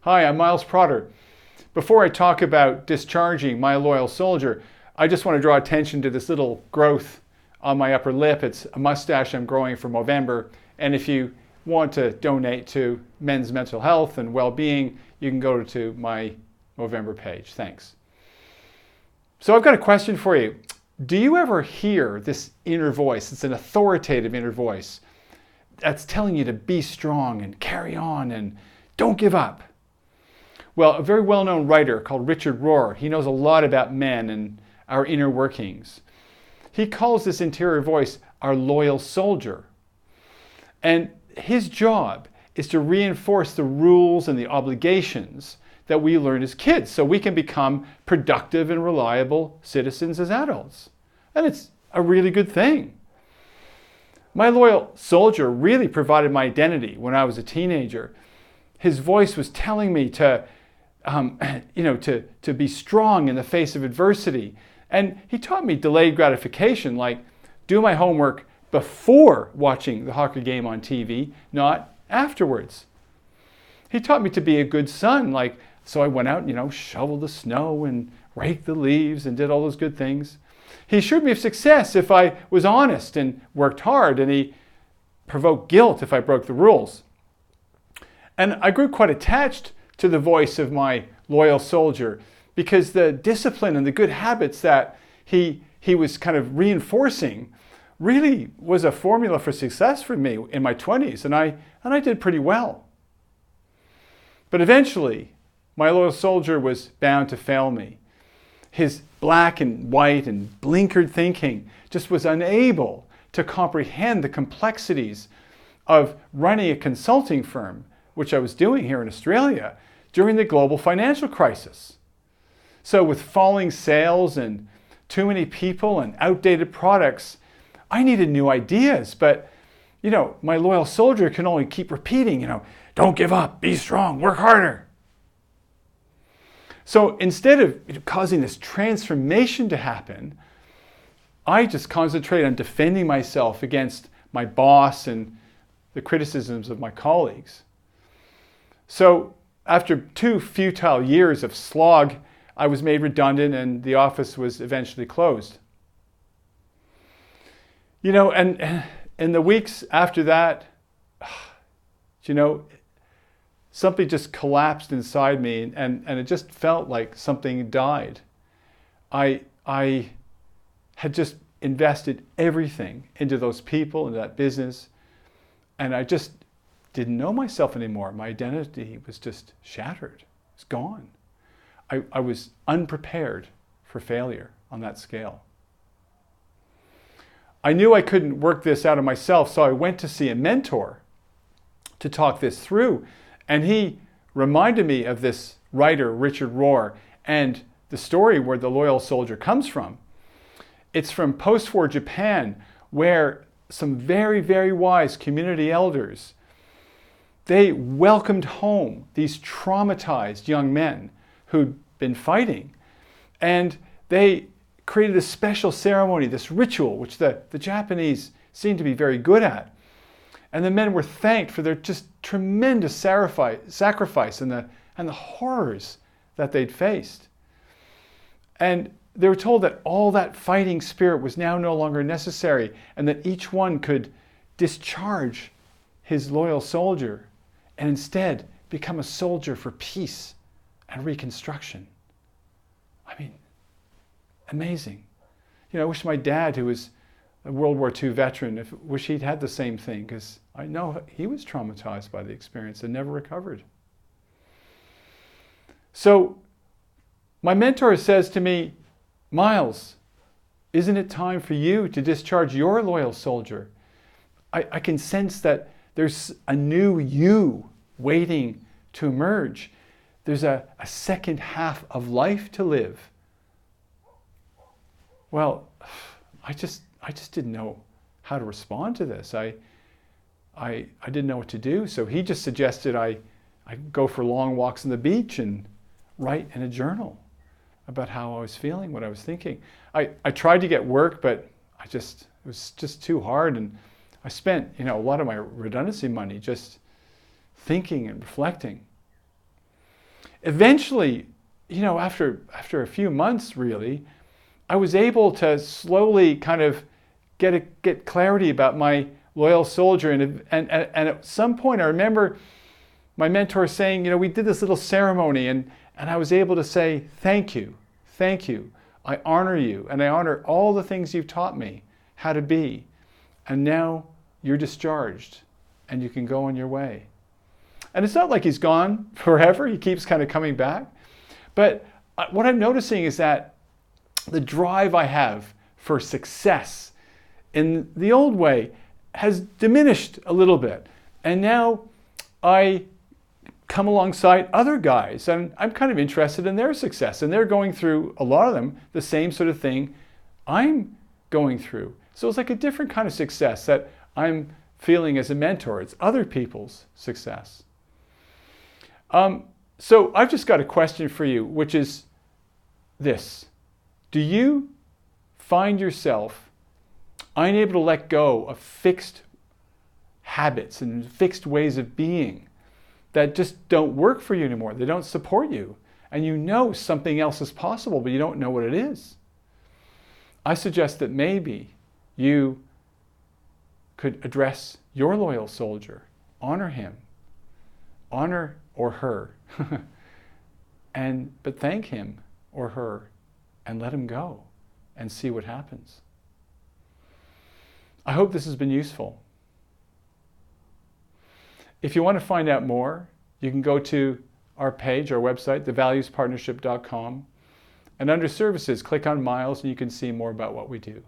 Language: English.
Hi, I'm Miles Protter. Before I talk about discharging my loyal soldier, I just want to draw attention to this little growth on my upper lip. It's a mustache I'm growing for Movember. And if you want to donate to men's mental health and well-being, you can go to my Movember page. Thanks. So I've got a question for you. Do you ever hear this inner voice? It's an authoritative inner voice that's telling you to be strong and carry on and don't give up. Well, a very well-known writer called Richard Rohr, he knows a lot about men and our inner workings. He calls this interior voice our loyal soldier. And his job is to reinforce the rules and the obligations that we learned as kids so we can become productive and reliable citizens as adults. And it's a really good thing. My loyal soldier really provided my identity when I was a teenager. His voice was telling me to be strong in the face of adversity. And he taught me delayed gratification, like do my homework before watching the hockey game on TV, not afterwards. He taught me to be a good son, so I went out and, shoveled the snow and raked the leaves and did all those good things. He assured me of success if I was honest and worked hard, and he provoked guilt if I broke the rules. And I grew quite attached to the voice of my loyal soldier because the discipline and the good habits that he was kind of reinforcing really was a formula for success for me in my 20s, and I did pretty well. But eventually, my loyal soldier was bound to fail me. His black and white and blinkered thinking just was unable to comprehend the complexities of running a consulting firm, which I was doing here in Australia during the global financial crisis. So with falling sales and too many people and outdated products, I needed new ideas. But, my loyal soldier can only keep repeating, don't give up, be strong, work harder. So instead of causing this transformation to happen, I just concentrated on defending myself against my boss and the criticisms of my colleagues. So after 2 futile years of slog, I was made redundant and the office was eventually closed. And in the weeks after that, something just collapsed inside me and it just felt like something died. I had just invested everything into those people, into that business, and I just didn't know myself anymore. My identity was just shattered. It's gone. I was unprepared for failure on that scale. I knew I couldn't work this out of myself, so I went to see a mentor to talk this through. And he reminded me of this writer, Richard Rohr, and the story where the loyal soldier comes from. It's from post-war Japan, where some very, very wise community elders, they welcomed home these traumatized young men who'd been fighting. And they created a special ceremony, this ritual, which the Japanese seemed to be very good at. And the men were thanked for their just tremendous sacrifice and the horrors that they'd faced. And they were told that all that fighting spirit was now no longer necessary and that each one could discharge his loyal soldier and instead become a soldier for peace and reconstruction. I mean, amazing. I wish my dad, who was a World War II veteran, wish he'd had the same thing, because I know he was traumatized by the experience and never recovered. So my mentor says to me, Miles, isn't it time for you to discharge your loyal soldier? I can sense that there's a new you waiting to emerge. There's a second half of life to live. Well, I just didn't know how to respond to this. I didn't know what to do. So he just suggested I go for long walks on the beach and write in a journal about how I was feeling, what I was thinking. I tried to get work, but it was just too hard. And I spent, a lot of my redundancy money just thinking and reflecting. Eventually, after a few months, really, I was able to slowly kind of get clarity about my loyal soldier. And at some point, I remember my mentor saying, we did this little ceremony, and I was able to say, thank you. I honor you, and I honor all the things you've taught me how to be. And now you're discharged, and you can go on your way. And it's not like he's gone forever. He keeps kind of coming back. But what I'm noticing is that the drive I have for success in the old way has diminished a little bit. And now I come alongside other guys, and I'm kind of interested in their success. And they're going through, a lot of them, the same sort of thing I'm going through. So it's like a different kind of success that I'm feeling as a mentor. It's other people's success. So I've just got a question for you, which is this. Do you find yourself unable to let go of fixed habits and fixed ways of being that just don't work for you anymore? They don't support you. And you know something else is possible, but you don't know what it is. I suggest that maybe you could address your loyal soldier, honor him, honor or her, but thank him or her and let him go and see what happens. I hope this has been useful. If you want to find out more, you can go to our page, our website, thevaluespartnership.com, and under services, click on Miles and you can see more about what we do.